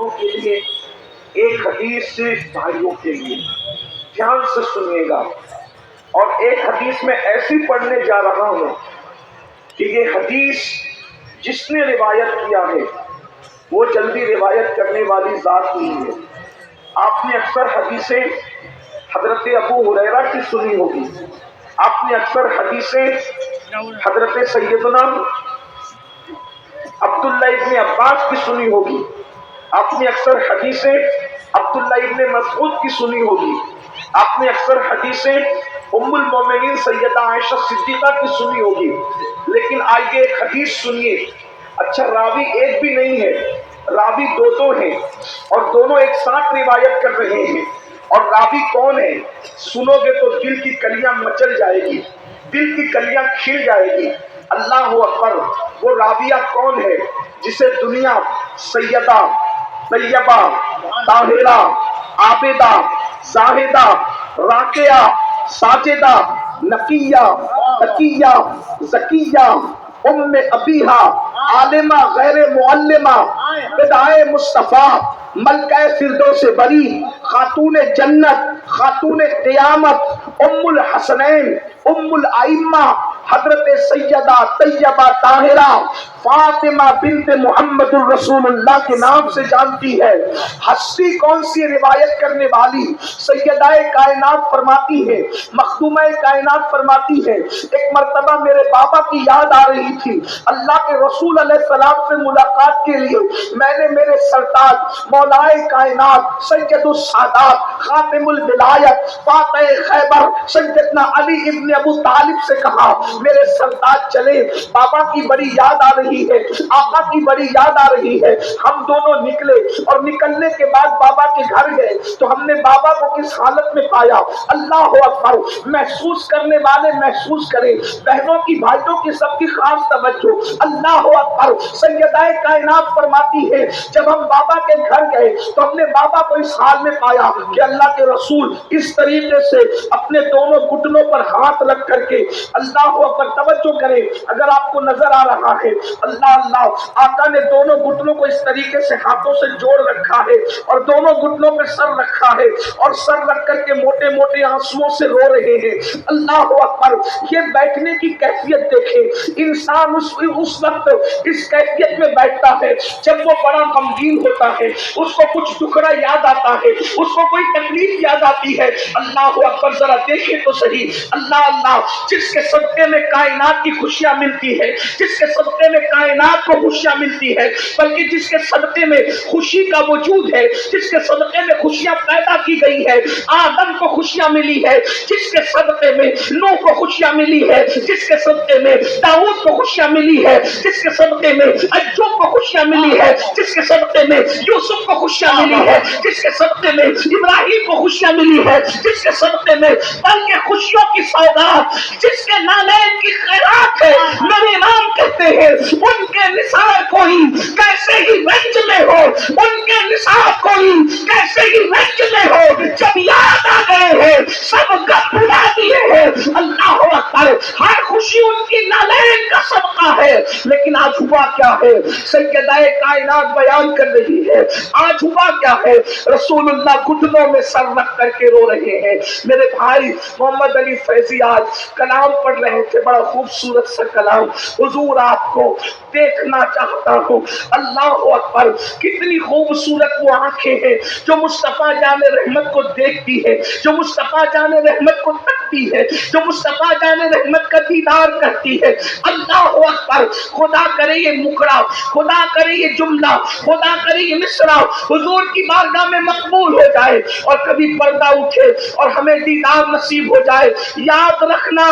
بہنوں کے لیے ایک حدیث صرف بھائیوں کے لیے، دھیان سے سنیے گا. اور ایک حدیث میں ایسی پڑھنے جا رہا ہوں کہ یہ حدیث جس نے روایت کیا ہے وہ جلدی روایت کرنے والی ذات نہیں ہے. آپ نے اکثر حدیثیں حضرت ابو ہریرہ کی سنی ہوگی، آپ نے اکثر حدیثیں حضرت سیدنا عبداللہ ابن عباس کی سنی ہوگی، آپ نے اکثر حدیثیں عبداللہ ابن مسعود کی سنی ہوگی، آپ نے اکثر حدیثیں ام المومنین سیدہ عائشہ صدیقہ کی سنی ہوگی. لیکن آئیے ایک حدیث سنیے. اچھا، راوی ایک بھی نہیں ہے، راوی دو ہیں اور دونوں ایک ساتھ روایت کر رہے ہیں. اور راوی کون ہے سنو گے تو دل کی کلیاں مچل جائے گی، دل کی کلیاں کھل جائے گی. اللہ اکبر. وہ راویہ کون ہے جسے دنیا سیدہ طیبہ طاہرہ عابدہ زاہدہ راکعہ ساجدہ نقیہ تقیہ زکیہ ام ابیہا عالمہ غیر معلمہ بدائے مصطفیٰ ملکہ فردوس بری خاتون جنت خاتون قیامت ام الحسنین ام الائمہ حضرت سیدہ طیبہ طاہرہ فاطمہ بنت محمد الرسول اللہ کے نام سے جانتی ہے. ہستی کون سی روایت کرنے والی؟ سیدہ کائنات فرماتی ہے، مخدومہ کائنات فرماتی ہے، ایک مرتبہ میرے بابا کی یاد آ رہی تھی. اللہ کے رسول علیہ السلام سے ملاقات کے لیے میں نے میرے سرتاج مولائے کائنات سید السادات خاتم الولایت فاتح خیبر سیدنا علی ابن ابو طالب سے کہا میرے سرتاج چلے، بابا کی بڑی یاد آ رہی ہے، آقا کی بڑی یاد آ رہی ہے. ہم دونوں نکلے اور نکلنے کے بعد بابا کے گھر گئے تو ہم نے بابا کو کس حالت میں پایا. اللہ اکبر. محسوس کرنے والے محسوس کریں، بہنوں کی بھائیوں کی سب کی خاص توجہ. اللہ اکبر. سیدہ کائنات فرماتی ہے جب ہم بابا کے گھر گئے تو ہم نے بابا کو اس حال میں پایا کہ اللہ کے رسول اس طریقے سے اپنے دونوں گھٹنوں پر ہاتھ رکھ کر کے اللہ اکبر. توجہ کریں اگر آپ کو نظر آ رہا ہے. اللہ اللہ. آقا نے دونوں گھٹنوں کو اس طریقے سے ہاتھوں سے جوڑ رکھا ہے اور دونوں گھٹنوں پہ سر رکھا ہے اور سر رکھ کر کے موٹے موٹے آنسوؤں سے رو رہے ہیں. اللہ اکبر. یہ بیٹھنے کی کیفیت دیکھیں. انسان اس وقت اس کیفیت میں بیٹھتا ہے جب وہ بڑا غمگین ہوتا ہے، اس کو کچھ دکھڑا یاد آتا ہے، اس کو کوئی تکلیف یاد آتی ہے. اللہ اکبر. ذرا دیکھیں تو صحیح. اللہ اللہ. جس کے صدقے میں کائنات کی خوشیاں ملتی ہے، جس کے صدقے میں کائنات کو خوشیاں ملتی ہے، بلکہ جس کے صدقے میں خوشی کا وجود ہے، جس کے صدقے میں خوشیاں پیدا کی گئی ہے. آدم کو خوشیاں ملی ہے جس کے صدقے میں، نوح کو خوشیاں ملی ہے جس کے صدقے میں، داؤد کو خوشیاں ملی ہے جس کے صدقے میں، ایوب کو خوشیاں ملی ہے جس کے صدقے میں، یوسف کو خوشیاں ملی ہے جس کے صدقے میں، ابراہیم کو خوشیاں ملی ہے جس کے صدقے میں. بلکہ خوشیوں کی سوغات جس کے نالین کی خیرات ہے، میرے امام کہتے ہیں ان کے نثار کوئی کیسے ہی رنج میں ہو، ان کے نثار کوئی کیسے ہی رنج میں ہو، جب یاد آ گئے ہیں سب گپ بلا دیے ہیں. اللہ اکبر. ہر خوشی ان کی نالین کا صدقہ ہے. لیکن آج ہوا کیا ہے؟ سیدہ کائنات بیان کر رہی ہے آج ہوا کیا ہے. رسول اللہ گھٹنوں میں سر رکھ کر کے رو رہے ہیں. میرے بھائی محمد علی فیضی آج کلام پڑھ رہے تھے، بڑا خوبصورت سا کلام. حضور آپ کو دیکھنا چاہتا ہوں. اللہ اکبر. کتنی خوبصورت وہ آنکھیں ہیں جو مصطفیٰ جان رحمت کو دیکھتی ہے، جو مصطفیٰ جان رحمت کو تکتی ہے، جو مصطفیٰ جان رحمت کا دیدار کرتی ہے. اللہ اکبر. خدا کرے یہ مکڑا، خدا کرے یہ جملہ، خدا کرے یہ مصرع حضور کی بارگاہ میں مقبول ہو جائے اور کبھی پردہ اٹھے اور ہمیں دیدار نصیب ہو جائے. یاد رکھنا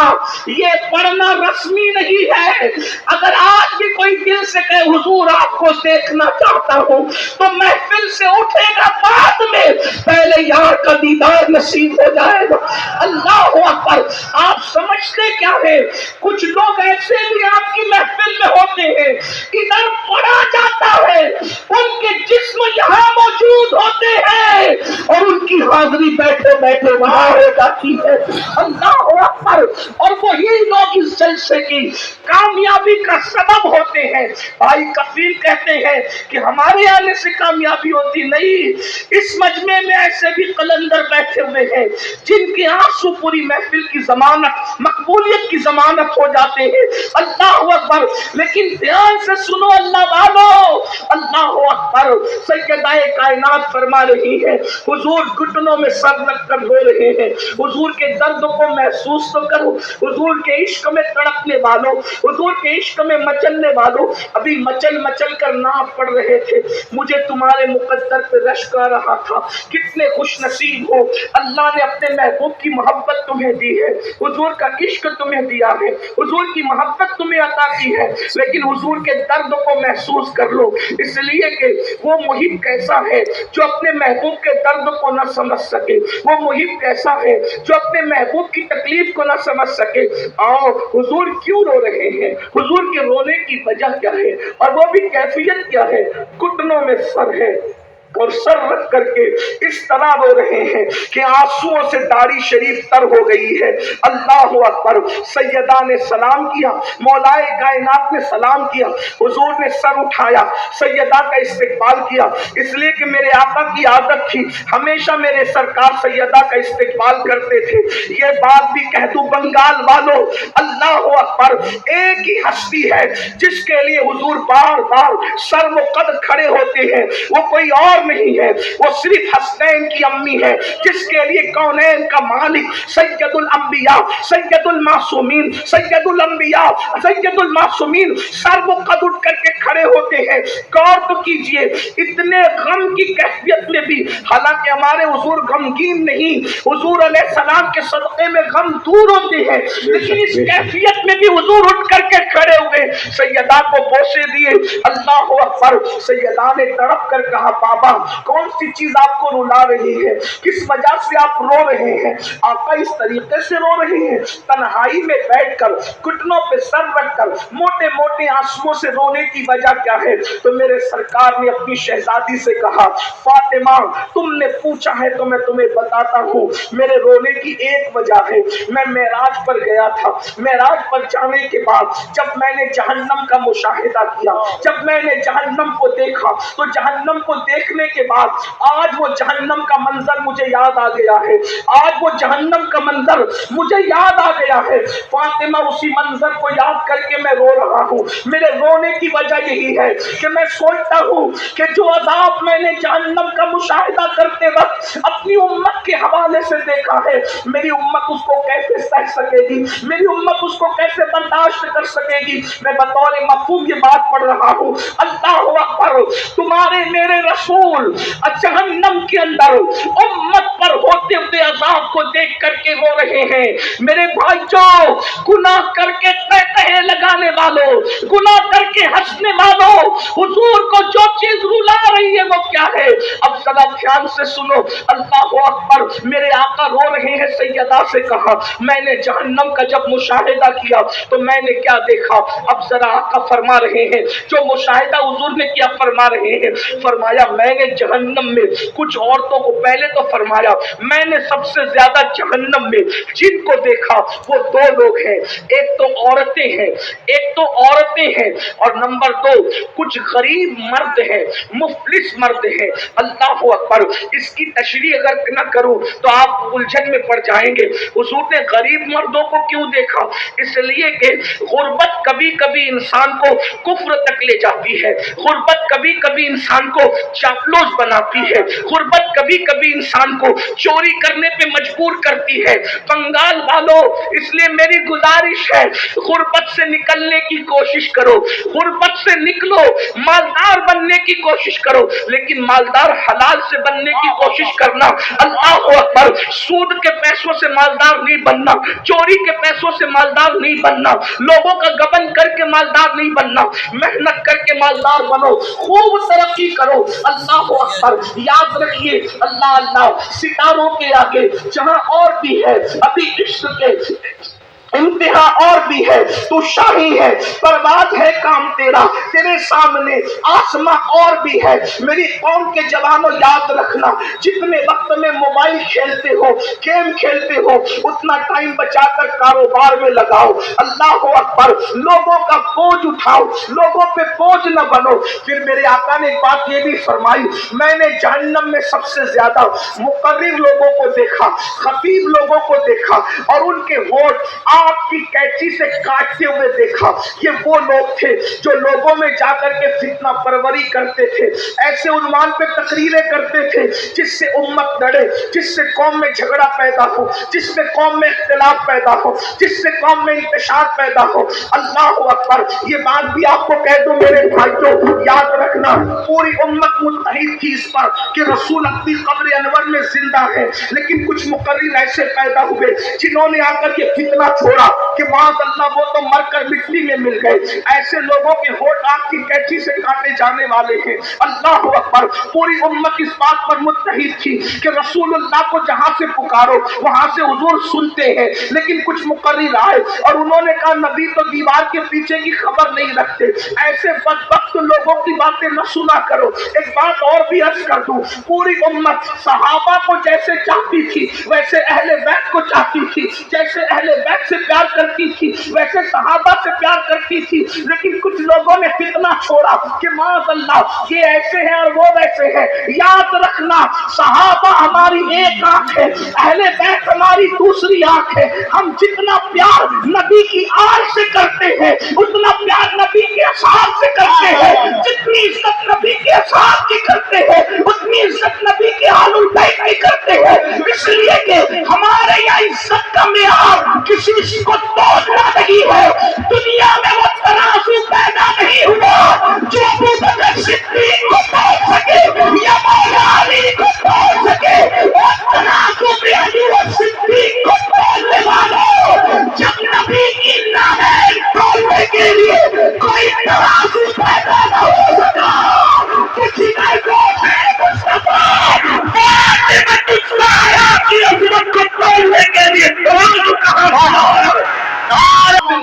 یہ پڑھنا رسمی نہیں ہے. اگر آج بھی کوئی دل سے کہے حضور آپ کو دیکھنا چاہتا ہوں تو محفل سے اٹھے گا بعد میں، پہلے یار کا دیدار نصیب ہو جائے گا. اللہ اکبر. آپ سمجھتے کیا ہے؟ کچھ لوگ ایسے بھی آپ کی محفل میں ہوتے ہیں، ادھر پڑھا جاتا ہے، ان کے جسم یہاں موجود ہوتے ہیں اور ان کی حاضری بیٹھے بیٹھے وہاں ہو جاتی ہے. اللہ اکبر. اور وہی لوگ اس جلسے کی کامیابی کا سبب ہوتے ہیں۔ بھائی کفیل کہتے ہیں کہ ہمارے آنے سے کامیابی ہوتی نہیں، اس مجمع میں ایسے بھی قلندر بیٹھے ہوئے ہیں جن کے آنسو پوری محفل کی ضمانت، مقبولیت کی ضمانت ہو جاتے ہیں۔ اللہ اکبر! لیکن دھیان سے سنو اللہ والو، اللہ اکبر! سیدہ کائنات فرما رہی ہے، حضور گھٹنوں میں سر رکھ کر رو رہے ہیں۔ حضور کے درد کو محسوس تو کرو، حضور کے عشق میں تڑپنے والوں، حضور کے عشق میں مچلنے والوں، ابھی مچل مچل کر ناپ پڑ رہے تھے، مجھے تمہارے مقدر پہ رشک آ رہا تھا۔ کتنے خوش نصیب ہو، اللہ نے اپنے محبوب کی محبت تمہیں دی ہے، حضور کا عشق تمہیں دیا ہے، حضور کی محبت تمہیں عطا کی ہے، لیکن حضور کے درد کو محسوس کر لو، اس لیے کہ وہ محب کیسا ہے جو اپنے محبوب کے درد کو نہ سمجھ سکے، وہ محب کیسا ہے جو اپنے محبوب کی تکلیف کو نہ سمجھ سکے۔ آؤ، حضور کیوں رو رہے ہیں، حضور کے رونے کی وجہ کیا ہے، اور وہ بھی کیفیت کیا ہے؟ گھٹنوں میں سر ہے اور سر رکھ کر کے اس طرح رو رہے ہیں کہ آنسوؤں سے داڑھی شریف تر ہو گئی ہے۔ اللہ اکبر! سیدہ نے سلام کیا، مولائے کائنات نے سلام کیا، حضور نے سر اٹھایا، سیدہ کا استقبال کیا، اس لیے کہ میرے آقا کی عادت تھی، ہمیشہ میرے سرکار سیدہ کا استقبال کرتے تھے۔ یہ بات بھی کہہ دوں بنگال والوں، اللہ اکبر! ایک ہی ہستی ہے جس کے لیے حضور بار بار سر و قد کھڑے ہوتے ہیں، وہ کوئی اور نہیں ہے، وہ صرف حسنین کی امی ہے، جس کے لیے کونین کا مالک سید الانبیاء، سید المعصومین، سید الانبیاء، سید المعصومین سر و قد اٹھ کر کے کھڑے ہوتے ہیں۔ غور تو کیجئے، اتنے غم کی کیفیت میں بھی، حالانکہ ہمارے حضور غمگین نہیں، حضور علیہ السلام کے صدقے میں غم دور ہوتے ہیں، لیکن اس کیفیت میں بھی حضور اٹھ کر کے کھڑے ہوئے، سیدہ کو بوسے دیے۔ اللہ اکبر! سیدہ نے تڑپ کر کہا، بابا کون سی چیز آپ کو رلا رہی ہے، کس وجہ سے آپ رو رہے ہیں؟ آقا اس طریقے سے رو رہے ہیں، تنہائی میں بیٹھ کر، گھٹنوں پہ سر رکھ کر، موٹے موٹے آنسوؤں سے رونے کی وجہ کیا ہے؟ تو میرے سرکار نے اپنی شہزادی سے کہا، فاطمہ تم نے پوچھا ہے تو میں تمہیں بتاتا ہوں، میرے رونے کی ایک وجہ ہے، میں معراج پر گیا تھا، معراج پر جانے کے بعد جب میں نے جہنم کا مشاہدہ کیا، جب میں نے جہنم کو دیکھا، تو جہنم کو دیکھنے کے بعد آج وہ جہنم کا منظر مجھے یاد آ گیا ہے، آج وہ جہنم کا منظر مجھے یاد آ گیا ہے۔ فاطمہ اسی منظر کو یاد کر کے میں رو رہا ہوں، میرے رونے کی وجہ یہی ہے کہ میں سوچتا ہوں کہ جو عذاب میں نے جہنم کا مشاہدہ کرتے وقت اپنی امت کے حوالے سے دیکھا ہے، میری امت اس کو کیسے سہ سکے گی، میری امت اس کو کیسے برداشت کر سکے گی؟ میں بطور مفہوم یہ بات پڑھ رہا ہوں۔ اللہ اکبر! تمہارے میرے رسول جہنم کے اندر امت پر ہوتے ہوئے عذاب کو دیکھ کر کے رو رہے ہیں۔ میرے بھائیوں، گناہ کر کے کہے لگانے والوں، گناہ کر کے ہنسنے والوں، حضور کو جو چیز رلا رہی ہے وہ کیا ہے؟ اب ذرا دھیان سے سنو، اللہ اکبر! میرے آقا رو رہے ہیں، سیدہ سے کہا، میں نے جہنم کا جب مشاہدہ کیا تو میں نے کیا دیکھا؟ اب ذرا آقا فرما رہے ہیں، جو مشاہدہ حضور نے کیا فرما رہے ہیں، فرمایا میں نے جہنم میں کچھ عورتوں کو، پہلے تو فرمایا میں نے سب سے زیادہ جہنم میں جن کو دیکھا وہ دو لوگ ہیں، ایک تو عورتیں ہیں، ایک تو عورتیں ہیں، اور نمبر دو کچھ غریب مرد ہیں، مفلس مرد ہیں۔ اللہ اکبر! اس کی تشریح اگر نہ کروں تو آپ الجھن میں پڑ جائیں گے۔ حضور نے غریب مردوں کو کیوں دیکھا؟ اس لیے کہ غربت کبھی کبھی انسان کو کفر تک لے جاتی ہے، غربت کبھی کبھی انسان کو چاپلوس بناتی ہے، غربت کبھی کبھی انسان کو چوری کرنے پہ مجبور کرتی ہے۔ بنگال والوں، اس لیے میری گزارش ہے، غربت سے نکلنے کی کوشش کرو، غربت سے نکلو، مالدار بننے کی کوشش کرو، لیکن مالدار حلال سے بننے کی کوشش کرنا۔ اللہ اکبر! سود کے پیسوں سے مالدار نہیں بننا، چوری کے پیسوں سے مالدار نہیں بننا، لوگوں کا گبن کر کے مالدار نہیں بننا، محنت کر کے مالدار بنو، خوب ترقی کرو۔ اللہ اکبر! یاد رکھیے، اللہ اللہ ستاروں کے آگے جہاں اور بھی ہے ابھی عشق کے انتہا اور بھی ہے، تو شاہی ہے، برباد ہے کام تیرا، تیرے سامنے آسماں اور بھی ہے۔ میری قوم کے جوانوں یاد رکھنا، جتنے وقت میں موبائل کھیلتے ہو، گیم کھیلتے ہو، اتنا ٹائم بچا کر کاروبار میں لگاؤ۔ اللہ اکبر، لوگوں کا بوجھ اٹھاؤ، لوگوں پہ بوجھ نہ بنو۔ پھر میرے آقا نے ایک بات یہ بھی فرمائی، میں نے جہنم میں سب سے زیادہ مقرر لوگوں کو دیکھا، خطیب لوگوں کو دیکھا، اور ان کے ہونٹ آپ کی کینچی سے کاٹتے ہوئے دیکھا۔ یہ وہ لوگ تھے جو لوگوں میں جا کر کے فتنہ پروری کرتے تھے، ایسے عنوان پہ تقریریں کرتے تھے جس سے امت لڑے، جس سے قوم میں جھگڑا پیدا ہو، جس سے قوم میں اختلاف پیدا ہو، جس سے قوم میں انتشار پیدا ہو۔ اللہ اکبر، یہ بات بھی آپ کو کہہ دوں میرے بھائیوں، یاد رکھنا، پوری امت متحد تھی اس پر کہ رسول اپنی قبر انور میں زندہ ہے، لیکن کچھ مقرر ایسے پیدا ہوئے جنہوں نے آ کر یہ فتنہ چھوڑا کہ معاذ اللہ وہ تو مر کر مٹی میں مل گئے۔ ایسے لوگوں کے ہونٹ آگ کی کینچی سے کاٹے جانے والے ہیں۔ اللہ اکبر، پوری امت اس بات پر متحد تھی کہ رسول اللہ کو جہاں سے پکارو وہاں سے حضور سنتے ہیں، لیکن کچھ مقرر آئے اور انہوں نے کہا نبی تو دیوار کے پیچھے کی خبر نہیں رکھتے، ایسے بدبخت لوگوں کی باتیں نہ سنا کرو۔ ایک بات اور بھی عرض کر دوں، پوری امت صحابہ کو جیسے چاہتی تھی ویسے اہل بیت کو چاہتی تھی، جیسے اہل بیت سے پیار کرتی تھی ویسے صحابہ سے پیار کرتی تھی، لیکن کچھ لوگوں نے فتنہ چھوڑا کہ معاذ اللہ یہ ایسے ہیں اور وہ ویسے ہیں۔ یاد رکھنا، صحابہ ہماری ایک آنکھ ہے، اہل بیت ہماری دوسری آنکھ ہے۔ ہم جتنا پیار نبی کی آل سے کرتے ہیں اتنا پیار نبی کے اصحاب سے کرتے ہیں، جتنی عزت نبی کے اصحاب کی کرتے ہیں اتنی عزت نبی کے آل البیت کی کرتے ہیں، اس لیے کہ ہمارے یہاں عزت کا معیار کسی کو توڑنا نہیں ہے۔ دنیا میں وہ ترازو پیدا نہیں ہوا جو ابو بکر صدیق کو توڑ سکے یا مولا علی کو توڑ سکے، اور ترازو میں علی و صدیق کو توڑنے والوں، جب نبی کی نامیں توڑنے کے لیے کوئی ترازو پیدا نہ ہو سکا، کسی نے مصطفیٰ فاطمہ الزہرا کی عظمت کو توڑنے کے لیے ترازو کہاں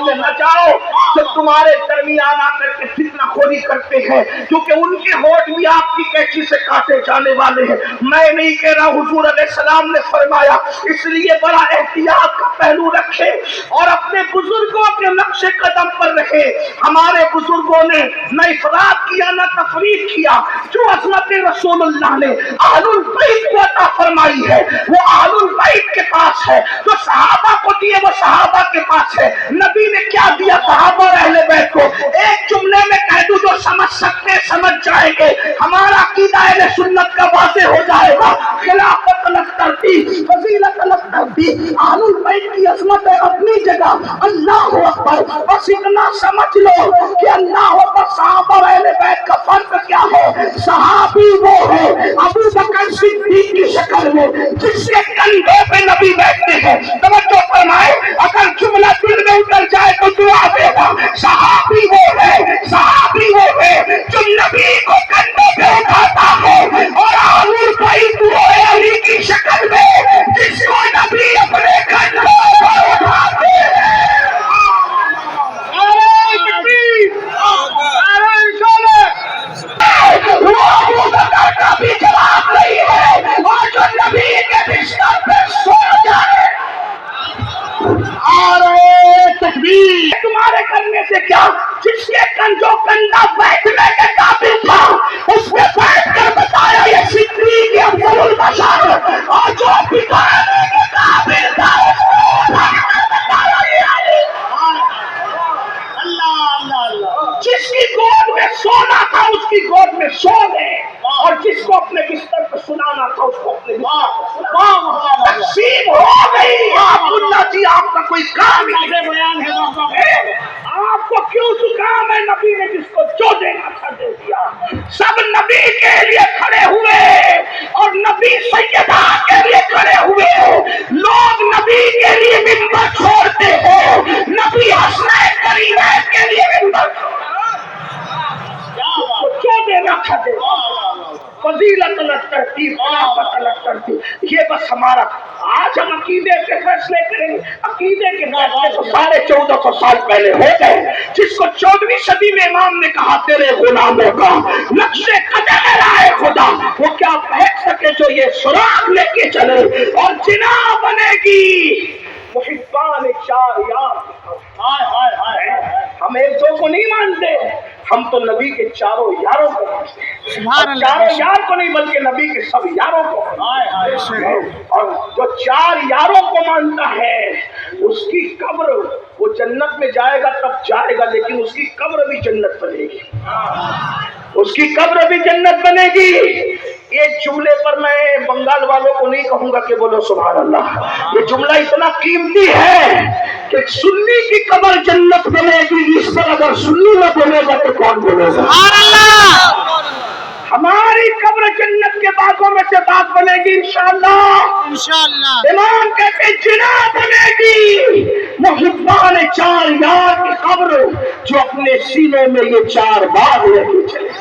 سے نہ جاؤ جو تمہارے درمیان آ کر کے فتنہ خوری کرتے ہیں، کیونکہ ان کے ہونٹ بھی آپ کی کینچی سے کاٹے جانے والے ہیں۔ میں نہیں کہہ رہا، حضور علیہ السلام نے فرمایا، اس لیے بڑا احتیاط کا پہلو رکھے اور اپنے بزرگوں کے نقش قدم پر رہے۔ ہمارے بزرگوں نے نہ افراط کیا نہ تفریط کیا، جو عظمت رسول اللہ نے اہل البیت کو عطا فرمائی ہے وہ اہل البیت کے پاس ہے، جو صحابہ کو دیے وہ صحابہ کے پاس ہے۔ نبی نے کیا دیا صحابہ اور اہل بیت کو؟ ایک جملے میں کہہ دوں، جو سمجھ سکتے سمجھ جائیں گے، ہمارا عقیدہ اہل سنت کا واضح ہو جائے گا۔ خلافت الگ ترتیب، فضیلت الگ ترتیب، اہل البیت کی عظمت ہے اپنی جگہ۔ اللہ اکبر، بس اتنا سمجھ لو کہ اللہ اکبر، صحابہ اور اہل بیت کا فرق کیا ہے؟ صحابی وہ ہے ابو بکر صدیق کی شکل میں جس کے کندھے پہ نبی بیٹھتے ہیں۔ توجہ فرمائے، اگر جملہ دل میں اتر جائے تو دعا دے گا۔ صحابی وہ ہے، صحابی وہ ہے جو نبی کو کندھوں پہ اٹھاتا ہے، اور اہل البیت وہ ہے علی کی شکل میں جس کو نبی اپنے کندھوں پر اٹھاتے ہیں۔ وہ ابو بکر کا بھی جواب نہیں ہے، اور جو نبی کے بستر پہ سو جائے تمہارے کرنے سے کیا؟ جس کے جو کندھا بیٹھنے کے قابل تھا اس نے بیٹھ کر بتایا یہ صدیق افضل البشر، اور جو بتانے کے قابل تھا اس نے بتایا یہ علی۔ جس کی گود میں سونا تھا اس کی گود میں سو گئے، اور جس کو اپنے بستر پہ سنانا تھا اس کو اپنے بستر پہ سنانا۔ تقسیم ہو گئی۔ عبداللہ جی آپ کا کوئی کام بیان ہے؟ آپ کو کیوں زکام ہے؟ نبی نے جس کو جو دینا تھا دے دیا۔ سب نبی کے لیے کھڑے ہوئے اور نبی سیدہ کے لیے کھڑے ہوئے۔ لوگ نبی کے لیے منبر چھوڑتے ہیں، نبی حسنین کریمین کے لیے منبر جو دینا تھا دے۔ فضیلت فضلت کرتی، فضلت کرتی. یہ بس ہمارا آج ہم عقیدے کے فیصلے کریں گے. عقیدے کے فیصلے تو 1450 سال پہلے ہو گئے. جس کو 14ویں صدی میں امام نے کہا تیرے غلاموں کا نقش قدم رائے خدا، وہ کیا پھینک سکے جو یہ سراغ لے کے چلے اور جنا بنے گی. محبان چار یار، ہم ایک دو کو نہیں مانتے، ہم تو نبی کے چاروں یاروں کو مانتے ہیں. چاروں یار کو نہیں بلکہ نبی کے سب یاروں کو. اور جو 4 یاروں کو مانتا ہے اس کی قبر، وہ جنت میں جائے گا تب جائے گا، لیکن اس کی قبر بھی جنت بنے گی. اس کی قبر بھی جنت بنے گی. یہ جملے پر میں بنگال والوں کو نہیں کہوں گا کہ بولو سبحان اللہ. یہ جملہ اتنا قیمتی ہے کہ سنی کی قبر جنت بنے گی. اس پر اگر سنی نہ بنے گا تو کون بولے گا؟ سبحان اللہ. ہماری قبر جنت کے باغوں میں سے باغ بنے گی انشاءاللہ. انشاءاللہ. امام کہتے جنا بنے گی. محبان 4 یار کی قبر جو اپنے سینے میں یہ 4 باغ لے کے چلے.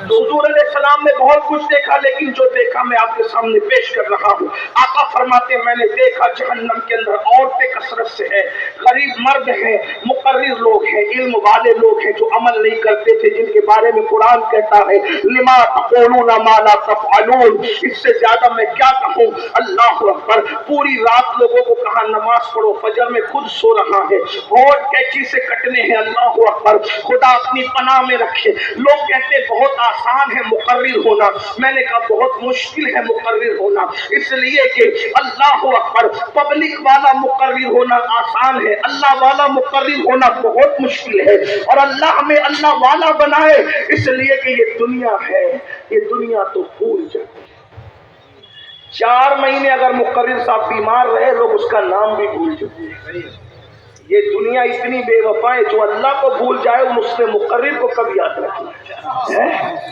تو حضور علیہ السلام نے بہت کچھ دیکھا، لیکن جو دیکھا میں آپ کے سامنے پیش کر رہا ہوں. آقا فرماتے ہیں میں نے دیکھا جہنم کے اندر عورتیں کثرت سے ہیں، غریب مرد ہیں، مقرر لوگ ہیں، علم والے لوگ ہیں جو عمل نہیں کرتے تھے، جن کے بارے میں قرآن کہتا ہے لما تقولون ما لا تفعلون. اس سے زیادہ میں کیا کہوں. اللہ اکبر. پوری رات لوگوں کو کہا نماز پڑھو، فجر میں خود سو رہا ہے، ہونٹ کینچی سے کٹنے ہیں. اللہ اکبر. خدا اپنی پناہ میں رکھے. لوگ کہتے بہت آسان ہے مقرر ہونا. میں نے کہا بہت مشکل ہے مقرر ہونا، اس لیے کہ اللہ اکبر پبلک والا مقرر ہونا آسان ہے، اللہ والا مقرر ہونا بہت مشکل ہے. اور اللہ ہمیں اللہ والا بنائے، اس لیے کہ یہ دنیا ہے، یہ دنیا تو بھول جاتی ہے. 4 مہینے اگر مقرر صاحب بیمار رہے لوگ اس کا نام بھی بھول جاتے ہیں. یہ دنیا اتنی بے وفا ہے، جو اللہ کو بھول جائے وہ اس نے مقرر کو کب یاد رکھنا ہے.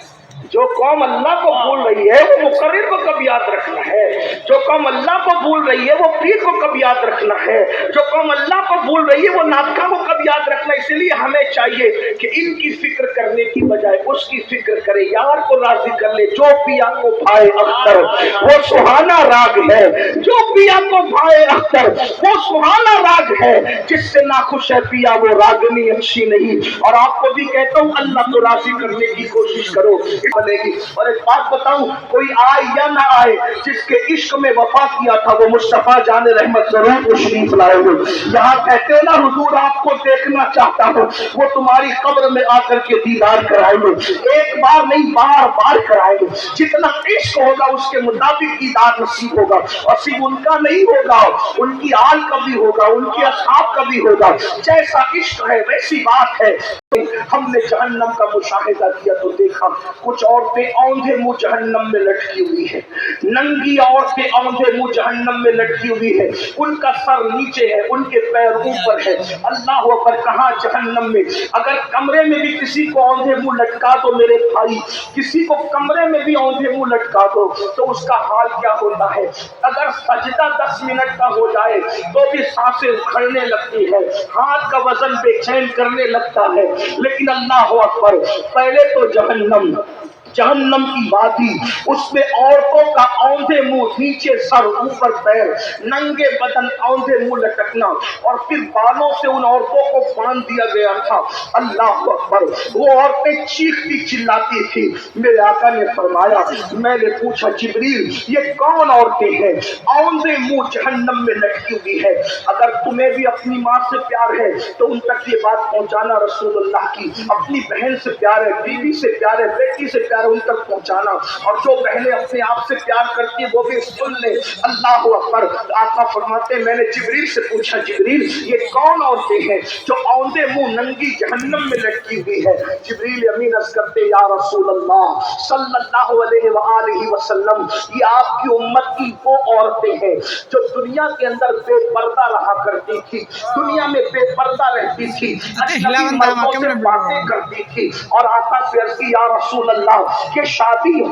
جو قوم اللہ کو بھول رہی ہے وہ مقرر کو کب یاد رکھنا ہے. جو قوم اللہ کو بھول رہی ہے وہ پیر کو کب یاد رکھنا ہے. جو قوم اللہ کو بھول رہی ہے وہ ناطقہ کو کب یاد رکھنا. اس لیے ہمیں چاہیے کہ ان کی فکر کرنے کی بجائے اس کی فکر کرے. یار کو راضی کر لے. جو پیا کو بھائے اختر وہ سہانا راگ ہے. جو پیا کو بھائے اختر وہ سہانا راگ ہے. جس سے ناخوش ہے پیا وہ راگنی اچھی نہیں. اور آپ کو بھی کہتا ہوں اللہ کو راضی کرنے کی کوشش کرو بنے گی. اور ایک بات بتاؤں، کوئی آئے یا نہ آئے جس کے عشق میں وفا کیا تھا وہ مصطفیٰ جان رحمت ضرور تشریف لائے ہوئے. یہاں کہتے ہیں نا حضور آپ کو دیکھنا چاہتا ہوں، وہ تمہاری قبر میں آ کر کے دیدار کرائیں گے. ایک بار نہیں بار بار کرائیں گے. جتنا عشق ہوگا اس کے مطابق دیدار نصیب ہوگا. اور صرف ان کا نہیں ہوگا، ان کی آل کا بھی ہوگا، ان کے اصحاب کا بھی ہوگا. جیسا عشق ہے ویسی بات ہے. ہم نے جہنم کا مشاہدہ کیا تو دیکھا کچھ عورتیں اوندھے منہ جہنم میں لٹکی ہوئی ہیں. ننگی عورتیں اوندھے منہ جہنم میں لٹکی ہوئی ہیں. ان کا سر نیچے ہے، ان کے پیر اوپر ہے. اللہ اکبر. کہاں جہنم میں. اگر کمرے میں بھی کسی کو اوندھے منہ لٹکا دو میرے بھائی، کسی کو کمرے میں بھی اوندھے منہ لٹکا دو تو اس کا حال کیا ہوتا ہے. اگر سجدہ 10 منٹ کا ہو جائے تو بھی سانسیں اکھڑنے لگتی ہے، ہاتھ کا وزن بے چین کرنے لگتا ہے. لیکن اللہ اکبر. پہلے تو جہنم کی وادی، اس میں عورتوں کا اوندھے منہ نیچے سر اوپر پیر، ننگے بدن اوندھے منہ لٹکنا، اور پھر بالوں سے ان عورتوں کو باندھ دیا گیا تھا. اللہ اکبر. وہ عورتیں چیختی چلاتی تھی. میرے آقا نے فرمایا، میں نے پوچھا جبریل یہ کون عورتیں ہیں اوندھے منہ جہنم میں لٹکی ہوئی ہے. اگر تمہیں بھی اپنی ماں سے پیار ہے تو ان تک یہ بات پہنچانا رسول اللہ کی. اپنی بہن سے پیار ہے، بیوی سے پیار ہے، بیٹی سے پیار ہے، ان تک پہنچانا. اور جو بہنیں اپنے آپ سے پیار کرتی ہیں وہ بھی سن لیں. اللہ اکبر. آقا فرماتے ہیں میں نے جبریل سے پوچھا جبریل یہ کون عورتیں ہیں جو اوندھے منہ ننگی جہنم میں لٹکی ہوئی ہے. جبریل امین عرض کرتے یا رسول اللہ صلی اللہ علیہ وآلہ وسلم یہ آپ کی امت کی وہ عورتیں ہیں جو دنیا کے اندر بے پردہ رہا کرتی تھی، دنیا میں بے پردہ رہتی تھی، اجنبی مردوں سے باتیں کرتی تھی. اور آقا سے عرض کی یا رسول اللہ کہ شادی